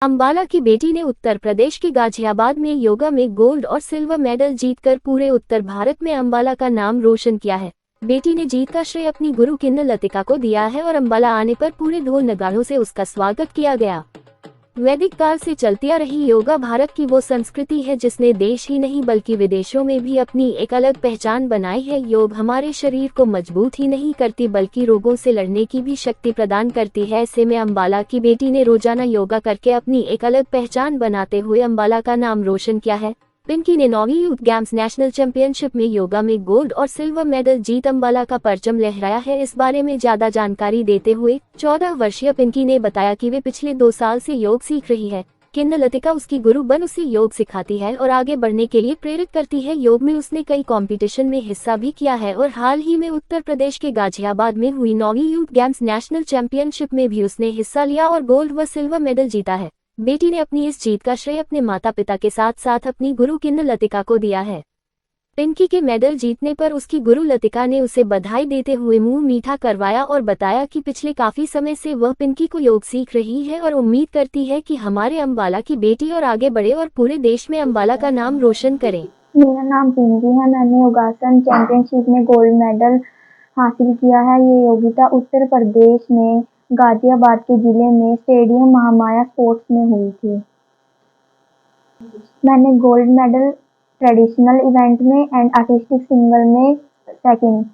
अंबाला की बेटी ने उत्तर प्रदेश के गाजियाबाद में योगा में गोल्ड और सिल्वर मेडल जीतकर पूरे उत्तर भारत में अंबाला का नाम रोशन किया है। बेटी ने जीत का श्रेय अपनी गुरु किन्न लतिका को दिया है और अंबाला आने पर पूरे ढोल नगाड़ों से उसका स्वागत किया गया। वैदिक काल से चलती आ रही योगा भारत की वो संस्कृति है जिसने देश ही नहीं बल्कि विदेशों में भी अपनी एक अलग पहचान बनाई है। योग हमारे शरीर को मजबूत ही नहीं करती बल्कि रोगों से लड़ने की भी शक्ति प्रदान करती है। ऐसे में अंबाला की बेटी ने रोजाना योगा करके अपनी एक अलग पहचान बनाते हुए अंबाला का नाम रोशन किया है। पिंकी ने 9वीं यूथ गेम्स नेशनल चैंपियनशिप में योगा में गोल्ड और सिल्वर मेडल जीत अंबाला का परचम लहराया है। इस बारे में ज्यादा जानकारी देते हुए 14 वर्षीय पिंकी ने बताया कि वे पिछले 2 साल से योग सीख रही है। किन्न लतिका उसकी गुरु बन उसे योग सिखाती है और आगे बढ़ने के लिए प्रेरित करती है। योग में उसने कई कंपटीशन में हिस्सा भी किया है और हाल ही में उत्तर प्रदेश के गाजियाबाद में हुई 9वीं यूथ गेम्स नेशनल चैंपियनशिप में भी उसने हिस्सा लिया और गोल्ड व सिल्वर मेडल जीता है। बेटी ने अपनी इस जीत का श्रेय अपने माता पिता के साथ साथ अपनी गुरु किन्न लतिका को दिया है। पिंकी के मेडल जीतने पर उसकी गुरु लतिका ने उसे बधाई देते हुए मुंह मीठा करवाया और बताया कि पिछले काफी समय से वह पिंकी को योग सीख रही है और उम्मीद करती है कि हमारे अंबाला की बेटी और आगे बढ़े और पूरे देश में अंबाला का नाम रोशन करे। मेरा नाम पिंकी है। मैंने योगासन चैंपियनशिप में गोल्ड मेडल हासिल किया है। ये योगिता उत्तर प्रदेश में गाजियाबाद के जिले में स्टेडियम महामाया स्पोर्ट्स में हुई थी। मैंने गोल्ड मेडल ट्रेडिशनल इवेंट में एंड आर्टिस्टिक सिंगल में सेकंड।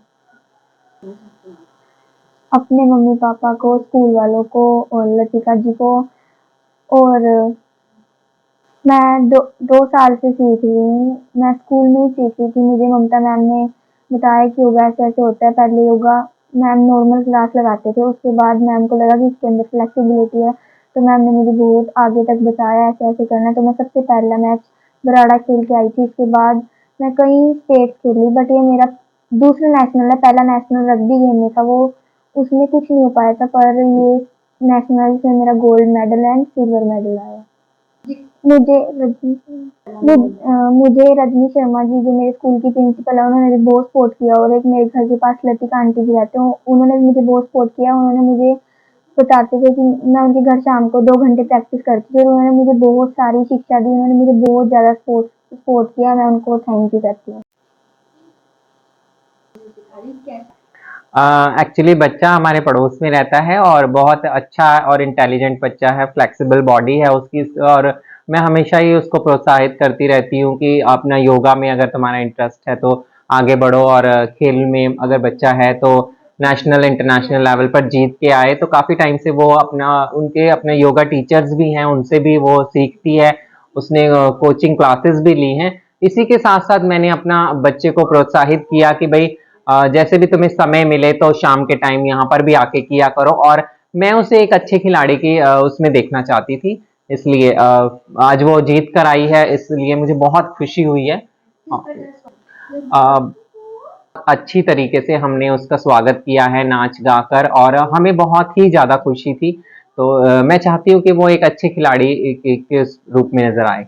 अपने मम्मी पापा को, स्कूल वालों को और लतिका जी को, और मैं दो साल से सीख रही हूँ। मैं स्कूल में ही सीख रही थी। मुझे ममता मैम ने बताया कि योगा ऐसे ऐसे होता है। पहले योगा मैम नॉर्मल क्लास लगाते थे, उसके बाद मैम को लगा कि इसके अंदर फ्लेक्सिबिलिटी है, तो मैम ने मुझे बहुत आगे तक बताया ऐसे ऐसे करना है। तो मैं सबसे पहला मैच बराड़ा खेल के आई थी। इसके बाद मैं कई स्टेट खेली, बट ये मेरा दूसरा नेशनल है। पहला नेशनल रग्बी गेम में था, वो उसमें कुछ नहीं हो पाया था, पर ये नेशनल से मेरा gold medal and silver medal आया। मुझे रजनी शर्मा जी, जो मेरे स्कूल की प्रिंसिपल है, उन्होंने भी बहुत सपोर्ट किया, और एक मेरे घर के पास लतिका आंटी जी रहते हैं, उन्होंने भी मुझे बहुत सपोर्ट किया। उन्होंने मुझे बताते थे कि मैं उनके घर शाम को 2 घंटे प्रैक्टिस करती थी और उन्होंने मुझे बहुत सारी शिक्षा दी। उन्होंने मुझे बहुत ज़्यादा सपोर्ट किया। मैं उनको थैंक यू करती हूँ। एक्चुअली बच्चा हमारे पड़ोस में रहता है और बहुत अच्छा और इंटेलिजेंट बच्चा है, फ्लेक्सिबल बॉडी है उसकी, और मैं हमेशा ही उसको प्रोत्साहित करती रहती हूँ कि अपना योगा में अगर तुम्हारा इंटरेस्ट है तो आगे बढ़ो, और खेल में अगर बच्चा है तो नेशनल इंटरनेशनल लेवल पर जीत के आए। तो काफ़ी टाइम से वो अपने योगा टीचर्स भी हैं, उनसे भी वो सीखती है। उसने कोचिंग क्लासेस भी ली हैं। इसी के साथ साथ मैंने अपना बच्चे को प्रोत्साहित किया कि भाई जैसे भी तुम्हें समय मिले तो शाम के टाइम यहाँ पर भी आके किया करो, और मैं उसे एक अच्छे खिलाड़ी की उसमें देखना चाहती थी, इसलिए आज वो जीत कर आई है, इसलिए मुझे बहुत खुशी हुई है। अच्छी तरीके से हमने उसका स्वागत किया है नाच गाकर, और हमें बहुत ही ज़्यादा खुशी थी। तो मैं चाहती हूँ कि वो एक अच्छे खिलाड़ी के रूप में नजर आए।